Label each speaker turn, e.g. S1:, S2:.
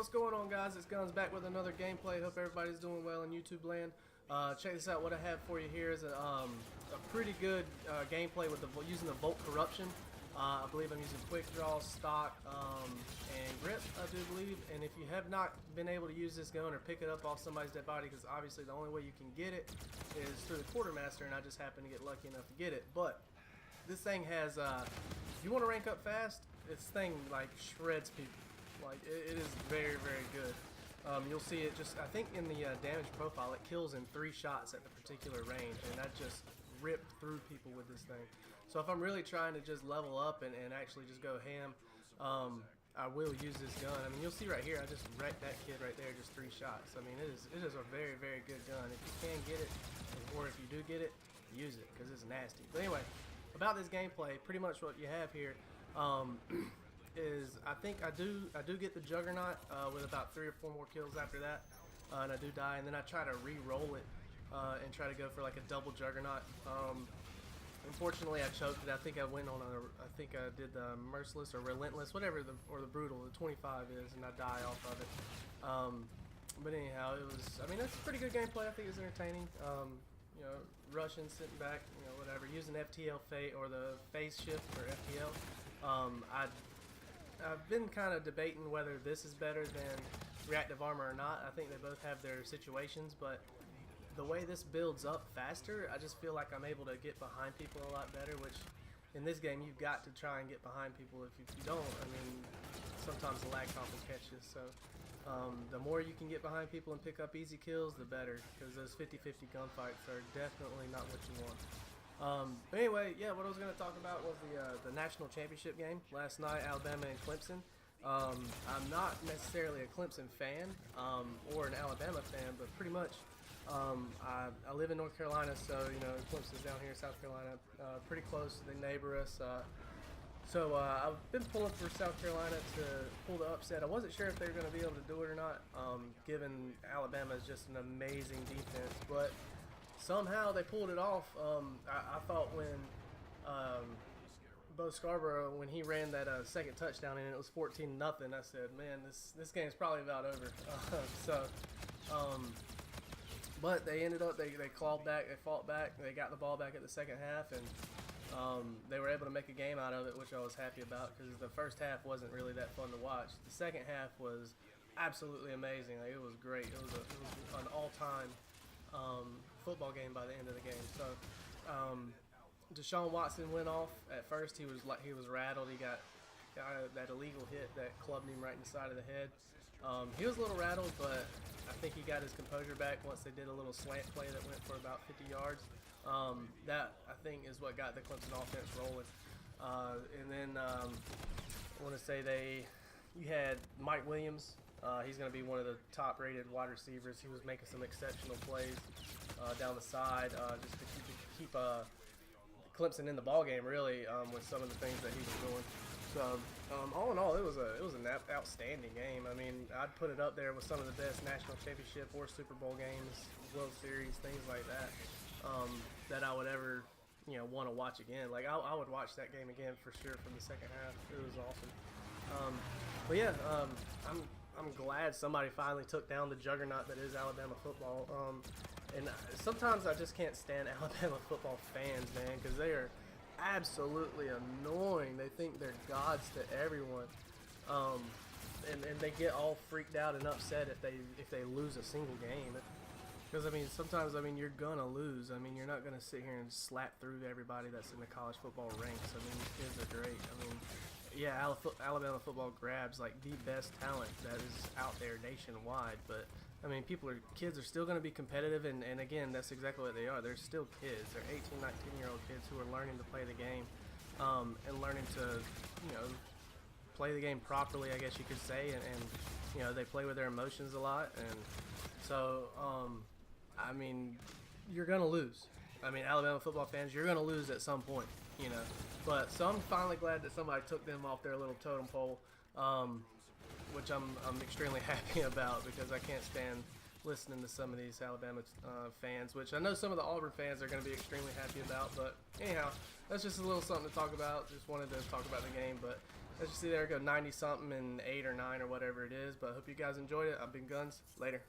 S1: what's going on, guys? It's Guns back with another gameplay. Hope everybody's doing well in YouTube land. Check this out. What I have for you here is a pretty good gameplay with using the Volk Corruption. I believe I'm using quick draw, stock, and grip, I do believe. And if you have not been able to use this gun or pick it up off somebody's dead body, because obviously the only way you can get it is through the quartermaster, and I just happened to get lucky enough to get it. But this thing has, if you want to rank up fast, this thing like shreds people. Like it is very, very good. You'll see it just, I think in the damage profile, it kills in 3 shots at the particular range, and that just ripped through people with this thing. So if I'm really trying to just level up and actually just go ham, I will use this gun. I mean, you'll see right here, I just wrecked that kid right there, just 3 shots. I mean, it is a very, very good gun. If you can get it, or if you do get it, use it, because it's nasty. But anyway, about this gameplay, pretty much what you have here, is I think I do get the Juggernaut with about 3 or 4 more kills after that, and I do die, and then I try to re-roll it and try to go for like a double Juggernaut. Unfortunately, I choked it. I think I went on I think I did the Merciless or Relentless, whatever or the Brutal, the 25 is, and I die off of it. But anyhow, it was, I mean, it's a pretty good gameplay. I think it's entertaining. You know, rushing, sitting back, you know, whatever, using FTL Fate or the phase shift for FTL. I've been kind of debating whether this is better than reactive armor or not. I think they both have their situations, but the way this builds up faster, I just feel like I'm able to get behind people a lot better, which in this game you've got to try and get behind people. If you don't, I mean, sometimes the lag comp will catch you. So the more you can get behind people and pick up easy kills, the better, because those 50-50 gunfights are definitely not what you want. But anyway, yeah, what I was going to talk about was the national championship game last night, Alabama and Clemson. I'm not necessarily a Clemson fan or an Alabama fan, but pretty much I live in North Carolina, so you know, Clemson's down here in South Carolina, pretty close. They neighbor us. So I've been pulling for South Carolina to pull the upset. I wasn't sure if they were going to be able to do it or not, given Alabama is just an amazing defense, but somehow they pulled it off. I thought when Bo Scarborough, when he ran that second touchdown and it was 14-0, I said, man, this game's probably about over. But they ended up, they clawed back, they fought back, they got the ball back at the second half, and they were able to make a game out of it, which I was happy about, because the first half wasn't really that fun to watch. The second half was absolutely amazing. Like, it was great. It was an all-time football game by the end of the game. So Deshaun Watson went off. At first he was rattled. He got that illegal hit that clubbed him right in the side of the head. He was a little rattled, but I think he got his composure back once they did a little slant play that went for about 50 yards. That, I think, is what got the Clemson offense rolling. And then I want to say you had Mike Williams. He's going to be one of the top-rated wide receivers. He was making some exceptional plays down the side, just to keep Clemson in the ball game, really, with some of the things that he was doing. So all in all, it was an outstanding game. I mean, I'd put it up there with some of the best national championship or Super Bowl games, World Series, things like that, that I would ever, you know, want to watch again. Like I would watch that game again for sure from the second half. It was awesome. But yeah, I'm glad somebody finally took down the juggernaut that is Alabama football. And sometimes I just can't stand Alabama football fans, man, because they are absolutely annoying. They think they're gods to everyone, and they get all freaked out and upset if they lose a single game. Because I mean, sometimes, I mean, you're gonna lose. I mean, you're not gonna sit here and slap through everybody that's in the college football ranks. I mean, these kids are great. I mean, yeah, Alabama football grabs like the best talent that is out there nationwide. But I mean, kids are still going to be competitive, and again, that's exactly what they are. They're still kids. They're 18, 19-year-old kids who are learning to play the game, and learning to, you know, play the game properly, I guess you could say, and you know, they play with their emotions a lot, and so I mean, you're going to lose. I mean, Alabama football fans, you're going to lose at some point, you know. But so I'm finally glad that somebody took them off their little totem pole, which I'm extremely happy about, because I can't stand listening to some of these Alabama fans, which I know some of the Auburn fans are going to be extremely happy about. But anyhow, that's just a little something to talk about. Just wanted to talk about the game. But As you see there, go 90 something and 8 or 9 or whatever it is. But I hope you guys enjoyed it. I've been Guns. Later.